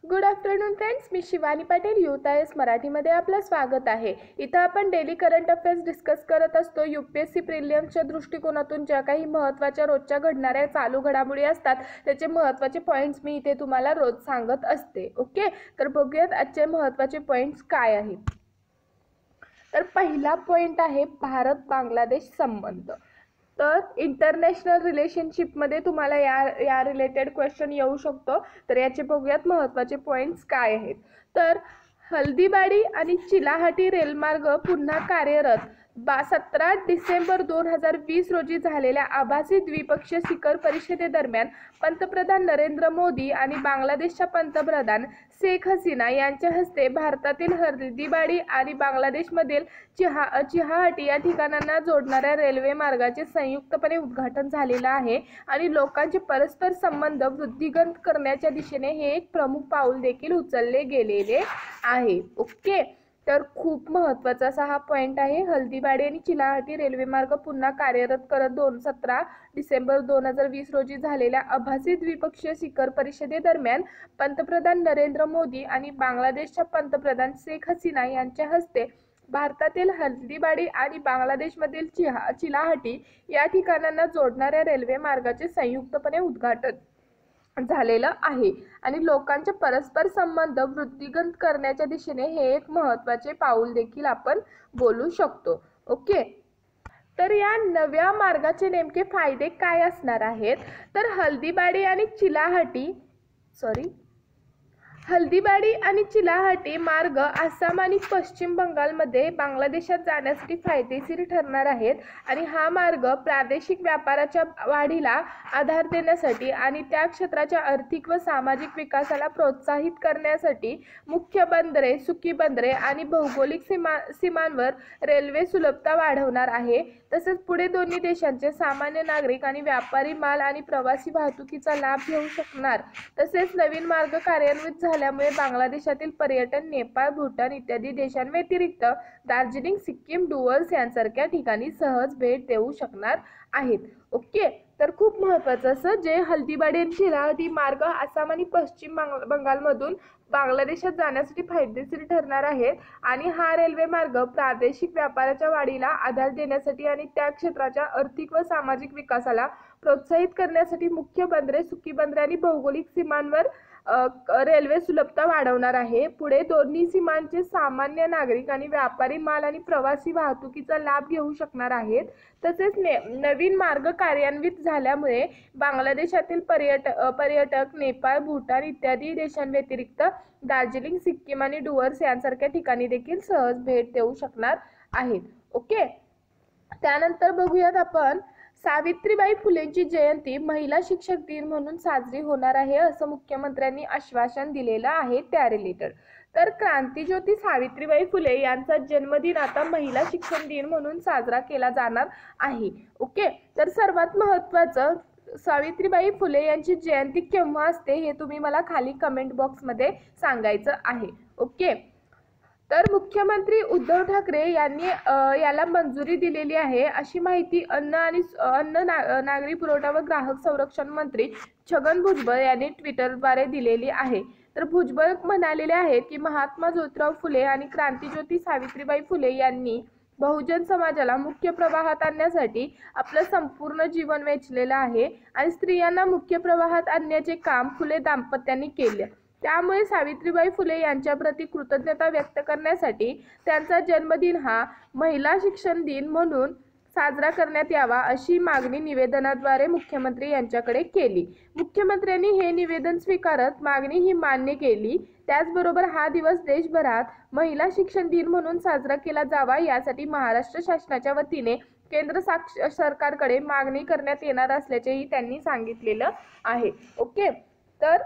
Good afternoon friends, me Shivani Patil youth I S मराठीमध्ये आपलं स्वागत आहे। इथं आपण डेली करंट अफेअर्स डिस्कस करत असतो। यूपीएससी प्रिलिम्सच्या दृष्टिकोनातून ज्या काही महत्त्वाच्या रोजच्या घडणाऱ्या चालू घडामोडी असतात त्याचे महत्त्वाचे पॉईंट्स मी इथे तुम्हाला रोज सांगत असते। ओके, तर बघूयात आजचे महत्त्वाचे पॉईंट्स काय आहेत। तर पहिला पॉईंट आहे भारत बांगलादेश संबंध। तर इंटरनॅशनल रिलेशनशिपमध्ये तुम्हाला या रिलेटेड क्वेश्चन येऊ शकतो। तर याचे बघूयात महत्त्वाचे पॉईंट्स काय आहेत। तर हल्दीबाडी आणि चिलाहाटी रेल्वेमार्ग पुन्हा कार्यरत। 17 डिसेंबर 2020 रोजी झालेल्या आभासी द्विपक्षीय शिखर परिषदेदरम्यान पंतप्रधान नरेंद्र मोदी आणि बांगलादेशच्या पंतप्रधान शेख हसीना यांच्या हस्ते भारतातील हल्दीबाडी आणि बांगलादेशमधील चिहाहाटी या ठिकाणांना जोडणाऱ्या रेल्वे मार्गाचे संयुक्तपणे उद्घाटन झालेलं आहे आणि लोकांचे परस्पर संबंध वृद्धिंगत करण्याच्या दिशेने हे एक प्रमुख पाऊल देखील उचलले गेलेले आहे। ओके, तर खूप महत्त्वाचा असा हा पॉईंट आहे। हल्दीबाडी आणि चिलाहाटी रेल्वे मार्ग पुन्हा कार्यरत करत 17 डिसेंबर 2020 रोजी झालेल्या आभासी द्विपक्षीय शिखर परिषदेदरम्यान पंतप्रधान नरेंद्र मोदी आणि बांगलादेशच्या पंतप्रधान शेख हसीना यांच्या हस्ते भारतातील हल्दीबाडी आणि बांगलादेशमधील चिलाहाटी या ठिकाणांना जोडणाऱ्या रेल्वे मार्गाचे संयुक्तपणे उद्घाटन झालेलं आहे आणि लोकांचे परस्पर संबंध वृद्धिंगत करण्याच्या दिशेने हे एक महत्त्वाचे पाऊल देखील आपण बोलू शकतो। ओके, तर या नव्या मार्गाचे नेमके फायदे काय असणार आहेत। तर हल्दीबाडी आणि चिलाहाटी मार्ग आसाम आणि पश्चिम बंगालमध्ये बांगलादेशात जाण्यासाठी फायदेशीर ठरणार आहेत आणि हा मार्ग प्रादेशिक व्यापाराच्या वाढीला आधार देण्यासाठी आणि त्या क्षेत्राच्या आर्थिक व सामाजिक विकासाला प्रोत्साहित करण्यासाठी मुख्य बंदरे, सुकी बंदरे आणि भौगोलिक सीमांवर रेल्वे सुलभता वाढवणार आहे। तसेच पुढे दोन्ही देशांचे सामान्य नागरिक आणि व्यापारी माल आणि प्रवासी वाहतुकीचा लाभ घेऊ शकणार। तसेच नवीन मार्ग कार्यान्वित झाल्यामुळे बांगलादेशातील पर्यटन नेपाळ, भूटान इत्यादी देशांव्यतिरिक्त दार्जिलिंग, सिक्कीम, डुवर्स यांसारख्या ठिकाणी सहज भेट देऊ शकणार आहेत। ओके, तर खूप महत्त्वाचं असं जे हल्दीबाडी आणि चिलाहाटी मार्ग आसाम आणि पश्चिम बंगालमधून बांगलादेशात जाण्यासाठी फायदेशीर ठरणार आहेत आणि हा रेल्वे मार्ग प्रादेशिक व्यापाराच्या वाढीला आधार देण्यासाठी आणि त्या क्षेत्राच्या आर्थिक व सामाजिक विकासाला प्रोत्साहित करण्यासाठी मुख्य बंदरे, सुकी बंदरे आणि भौगोलिक सीमांवर रेल्वे सुलभता वाढवणार आहे। पुढे दोन्ही सीमांचे सामान्य नागरिक आणि व्यापारी माल आणि प्रवासी वाहतुकीचा लाभ घेऊ शकणार आहेत। तसेच नवीन मार्ग कार्यान्वित झाल्यामुळे बांगलादेशातील पर्यटक नेपाळ, भूटान इत्यादी देशांव्यतिरिक्त दार्जिलिंग, सिक्कीम आणि डुवर्स यांसारख्या ठिकाणी देखील सहज भेट देऊ शकणार आहेत। ओके, त्यानंतर बघूयात आपण सावित्रीबाई फुलेंची जयंती महिला शिक्षक दिन म्हणून साजरी होणार आहे असं मुख्यमंत्र्यांनी आश्वासन दिलेलं आहे त्या रिलेटेड। तर क्रांतीज्योती सावित्रीबाई फुले यांचा जन्मदिन आता महिला शिक्षण दिन म्हणून साजरा केला जाणार आहे। ओके, तर सर्वात महत्त्वाचं सावित्रीबाई फुले यांची जयंती केव्हा असते हे तुम्ही मला खाली कमेंट बॉक्समध्ये सांगायचं आहे। ओके, तर मुख्यमंत्री उद्धव ठाकरे यांनी याला मंजुरी दिलेली आहे अशी माहिती अन्न नागरी पुरवठा व ग्राहक संरक्षण मंत्री छगन भुजबळ यांनी ट्विटरद्वारे दिलेली आहे। तर भुजबळ म्हणालेले आहेत की महात्मा ज्योतिराव फुले आणि क्रांतीज्योती सावित्रीबाई फुले यांनी बहुजन समाजाला मुख्य प्रवाहात आणण्यासाठी आपलं संपूर्ण जीवन वेचलेलं आहे आणि स्त्रियांना मुख्य प्रवाहात आणण्याचे काम फुले दाम्पत्यांनी केले। त्यामुळे सावित्रीबाई फुले यांच्याप्रती कृतज्ञता व्यक्त करण्यासाठी त्यांचा जन्मदिन हा महिला शिक्षण दिन म्हणून साजरा करण्यात यावा अशी मागणी निवेदनाद्वारे मुख्यमंत्री यांच्याकडे केली। मुख्यमंत्र्यांनी हे निवेदन स्वीकारत मागणी ही मान्य केली। त्याचबरोबर हा दिवस देशभरात महिला शिक्षण दिन म्हणून साजरा केला जावा यासाठी महाराष्ट्र शासनाच्या वतीने केंद्र सरकारकडे मागणी करण्यात येणार असल्याचेही त्यांनी सांगितलेलं आहे। ओके, तर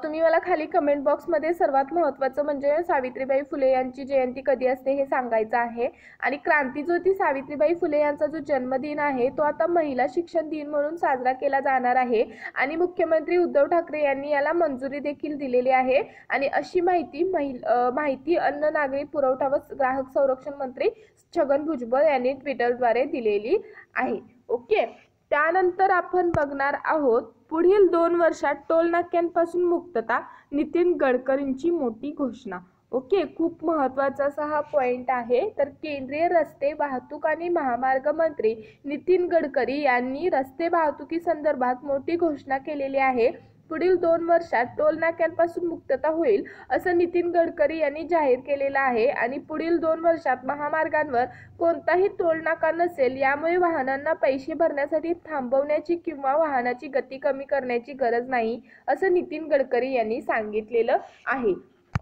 तुम्ही मला खाली कमेंट बॉक्समध्ये सर्वात महत्त्वाचं म्हणजे सावित्रीबाई फुले यांची जयंती कधी असते हे सांगायचं आहे आणि क्रांतीज्योती सावित्रीबाई फुले यांचा जो जन्मदिन आहे तो आता महिला शिक्षण दिन म्हणून साजरा केला जाणार आहे आणि मुख्यमंत्री उद्धव ठाकरे यांनी याला मंजुरी देखील दिलेली आहे आणि अशी माहिती अन्न नागरी पुरवठा व ग्राहक संरक्षण मंत्री छगन भुजबळ यांनी ट्विटरद्वारे दिलेली आहे। ओके, त्यानंतर आपण बघणार आहोत पुढील 2 वर्षात टोल नाक्यांपासून मुक्तता, नितीन गडकरींची मोठी घोषणा. ओके, खूप महत्त्वाचा असा हा पॉइंट आहे. तर केंद्रीय रस्ते वाहतूक आणि महामार्ग मंत्री नितीन गडकरी यांनी रस्ते वाहतुकी संदर्भात मोठी घोषणा केलेली आहे. पुढील 2 वर्षात टोल नाक्यांपासून मुक्तता होईल असं नितीन गडकरी यांनी जाहीर केलेलं आहे. आणि पुढील 2 वर्षात महामार्गांवर कोणताही टोल नाका नसेल. यामुळे वाहनांना पैसे भरण्यासाठी थांबवण्याची किंवा वाहनाची गती कमी करण्याची गरज नाही असं नितीन गडकरी यांनी सांगितलेलं आहे.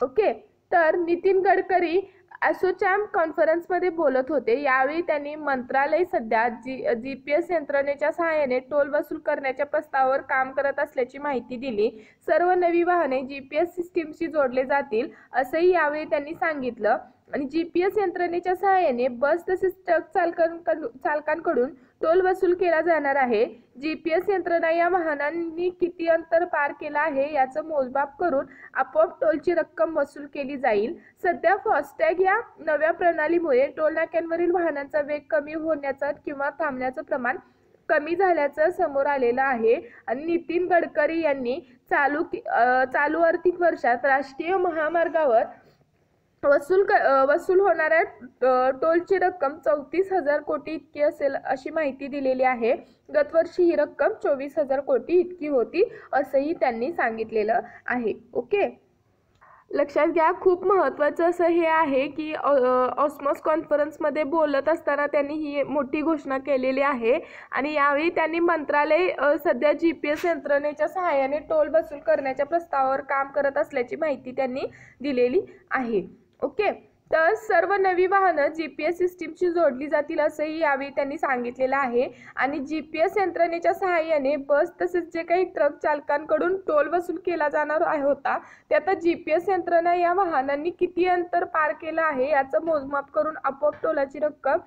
ओके, तर नितीन गडकरी असोचॅम कॉन्फरन्समध्ये बोलत होते. यावेळी त्यांनी मंत्रालय सध्या GPS यंत्रणेच्या सहाय्याने टोल वसूल करण्याच्या प्रस्तावावर काम करत असल्याची माहिती दिली. सर्व नवी वाहने GPS सिस्टीमशी जोडले जातील असंही यावेळी त्यांनी सांगितलं. आणि GPS यंत्रणेच्या सहाय्याने बस तसेच ट्रक चालकांकडून टोल वसूल केला जाणार आहे. GPS यंत्रणा या वाहनांनी किती अंतर पार केलं आहे याचं मोजमाप करून आपोआप टोलची रक्कम वसूल केली जाईल. सध्या फास्टॅग या नव्या प्रणालीमुळे टोल नाक्यांवरील वाहनांचा वेग कमी होण्याचं किंवा थांबण्याचं प्रमाण कमी झाल्याचं समोर आलेलं आहे. आणि नितीन गडकरी यांनी चालू आर्थिक वर्षात राष्ट्रीय महामार्गावर वसूल होणाऱ्या टोलची रक्कम 34,000 कोटी इतकी असेल अशी माहिती दिलेली आहे. गतवर्षी ही रक्कम 24,000 कोटी इतकी होती असंही त्यांनी सांगितलेलं आहे. ओके, लक्षात घ्या, खूप महत्त्वाचं असं हे आहे की ऑस्मॉस कॉन्फरन्समध्ये बोलत असताना त्यांनी ही मोठी घोषणा केलेली आहे. आणि यावेळी त्यांनी मंत्रालय सध्या GPS यंत्रणेच्या सहाय्याने टोल वसूल करण्याच्या प्रस्तावावर काम करत असल्याची माहिती त्यांनी दिलेली आहे. ओके, तर सर्व नवी वाहनं GPS सिस्टीमशी जोडली जातील असंही यावेळी त्यांनी सांगितलेलं आहे. आणि GPS यंत्रणेच्या सहाय्याने बस तसेच जे काही ट्रक चालकांकडून टोल वसूल केला जाणार होता ते आता GPS यंत्रणा या वाहनांनी किती अंतर पार केलं आहे याचं मोजमाप करून आपोआप टोलाची रक्कम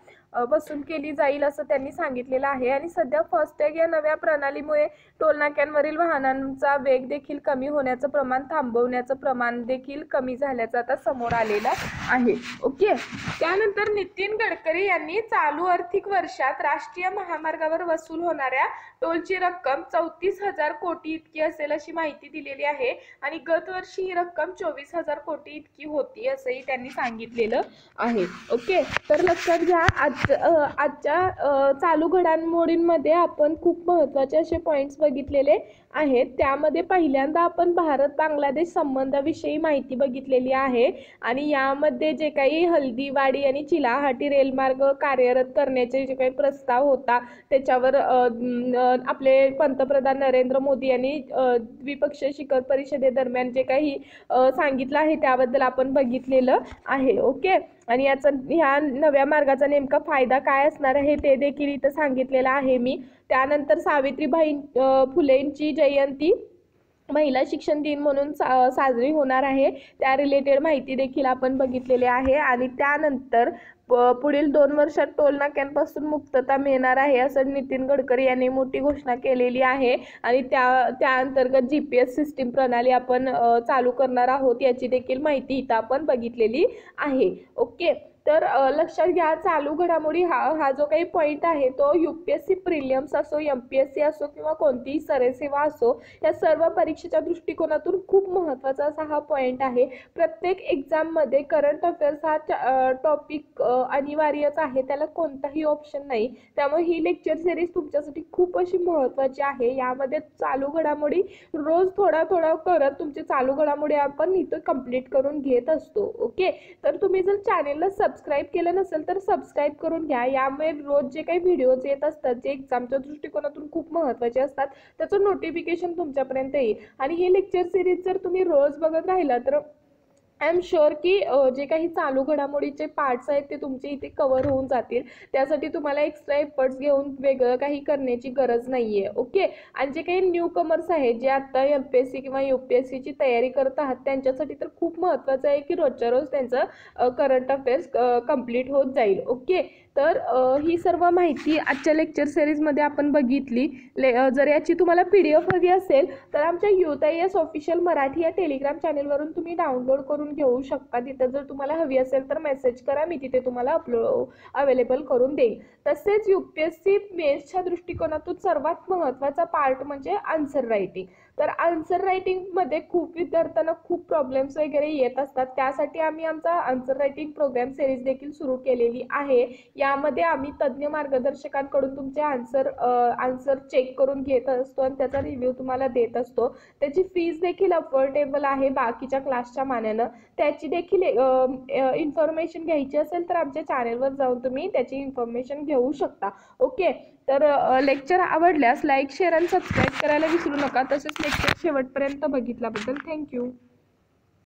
वसूल केली जाईल असं त्यांनी सांगितलेलं आहे. आणि सध्या फास्टॅग या नव्या प्रणालीमुळे टोल नाक्यांवरील वाहनांचा वेग देखील कमी होण्याचं प्रमाण, थांबवण्याचं प्रमाण देखील कमी झाल्याचं आता समोर आलेलं आहे. ओके, त्यानंतर नितीन गडकरी यांनी चालू आर्थिक वर्षात राष्ट्रीय महामार्गावर वसूल होणाऱ्या टोलची रक्कम 34,000 कोटी इतकी असेल अशी माहिती दिलेली आहे. आणि गतवर्षी ही रक्कम 24,000 कोटी इतकी होती असंही त्यांनी सांगितलेलं आहे. ओके, तर लक्षात घ्या, आजच्या चालू घडामोडींमध्ये आपण खूप महत्त्वाचे असे पॉईंट्स बघितलेले आहेत. त्यामध्ये पहिल्यांदा आपण भारत बांगलादेश संबंधाविषयी माहिती बघितलेली आहे. आणि यामध्ये जे काही हल्दीवाडी आणि चिलाहाटी रेल्वेमार्ग कार्यरत करण्याचे जे काही प्रस्ताव होता त्याच्यावर आपले पंतप्रधान नरेंद्र मोदी यांनी द्विपक्षीय शिखर परिषदेदरम्यान जे काही सांगितलं आहे त्याबद्दल आपण बघितलेलं आहे. ओके, आणि ह्या नव्या मार्गाचा नेमका फायदा काय असणार आहे ते देखील इथं सांगितलेलं आहे मी. त्यानंतर सावित्रीबाई फुलेंची जयंती महिला शिक्षण दिन म्हणून साजरी होणार आहे, त्या रिलेटेड माहिती देखील आपण बघितलेली आहे. आणि त्यानंतर पुढील 2 वर्षात टोल नाक्यांपासून मुक्तता मिळणार आहे असं नितीन गडकरी यांनी मोठी घोषणा केलेली आहे. आणि त्या अंतर्गत GPS सिस्टीम प्रणाली आपण चालू करणार आहोत याची देखील माहिती इथं आपण बघितलेली आहे. ओके, तर लक्षात घ्या, चालू घडामोडी हा जो काही पॉईंट आहे तो UPSC प्रिलियम्स असो, MPSC असो किंवा कोणतीही सरसेवा असो, या सर्व परीक्षेच्या दृष्टिकोनातून खूप महत्त्वाचा असा हा पॉईंट आहे. प्रत्येक एक्झाममध्ये करंट अफेअर्स हा टॉपिक अनिवार्यच आहे, त्याला कोणताही ऑप्शन नाही. त्यामुळे ही लेक्चर सिरीज तुमच्यासाठी खूप अशी महत्त्वाची आहे. यामध्ये चालू घडामोडी रोज थोडा करत तुमचे चालू घडामोडी आपण इथं कंप्लीट करून घेत असतो. ओके, तर तुम्ही जर चॅनेलला सबस्क्राईब केलं नसेल तर सबस्क्राईब करून घ्या. यामुळे रोज जे काही व्हिडिओज येत असतात जे एक्झामच्या दृष्टिकोनातून खूप महत्त्वाचे असतात त्याचं नोटिफिकेशन तुमच्यापर्यंत येईल. आणि ही लेक्चर सिरीज जर तुम्ही रोज बघत राहिला तर आय एम शुअर की जे काही चालू घडामोडीचे पार्ट्स आहेत ते तुमचे इथे कव्हर होऊन जातील. त्यासाठी तुम्हाला एक्स्ट्रा एफर्ट्स घेऊन वेगळं काही करण्याची गरज नाही आहे. ओके, आणि जे काही न्यू कमर्स आहेत जे आत्ता MPSC किंवा UPSCची तयारी करत आहात त्यांच्यासाठी तर खूप महत्त्वाचं आहे की रोजच्या रोज त्यांचं करंट अफेअर्स कंप्लीट होत जाईल. ओके, तर ही सर्व माहिती आजच्या लेक्चर सिरीजमध्ये आपण बघितली. जर याची तुम्हाला PDF हवी असेल तर आमच्या UTIS ऑफिशियल मराठी या टेलिग्राम चॅनलवरून तुम्ही डाउनलोड करून घेऊ शकता. तिथं जर तुम्हाला हवी असेल तर मेसेज करा, मी तिथे तुम्हाला अवेलेबल करून देईल. तसेच UPSC मेन्सच्या दृष्टिकोनातून सर्वात महत्त्वाचा पार्ट म्हणजे आन्सर रायटिंग. तर आन्सर रायटिंगमध्ये खूप विद्यार्थ्यांना खूप प्रॉब्लेम्स वगैरे येत असतात. त्यासाठी आम्ही आमचा आन्सर रायटिंग प्रोग्राम सिरीज देखील सुरू केलेली आहे. यामध्ये आम्ही तज्ज्ञ मार्गदर्शकांकडून तुमचे आन्सर चेक करून घेत असतो आणि त्याचा रिव्ह्यू तुम्हाला देत असतो. त्याची फीस देखील अफोर्डेबल आहे बाकीच्या क्लासच्या मानानं. त्याची देखील इन्फॉर्मेशन घ्यायची असेल तर आमच्या चॅनलवर जाऊन तुम्ही त्याची इन्फॉर्मेशन घेऊ शकता. ओके, तर लेक्चर आवडल्यास लाईक, शेअर आणि सबस्क्राईब करायला विसरू नका. तसेच लेक्चर शेवटपर्यंत बघितल्याबद्दल थँक्यू.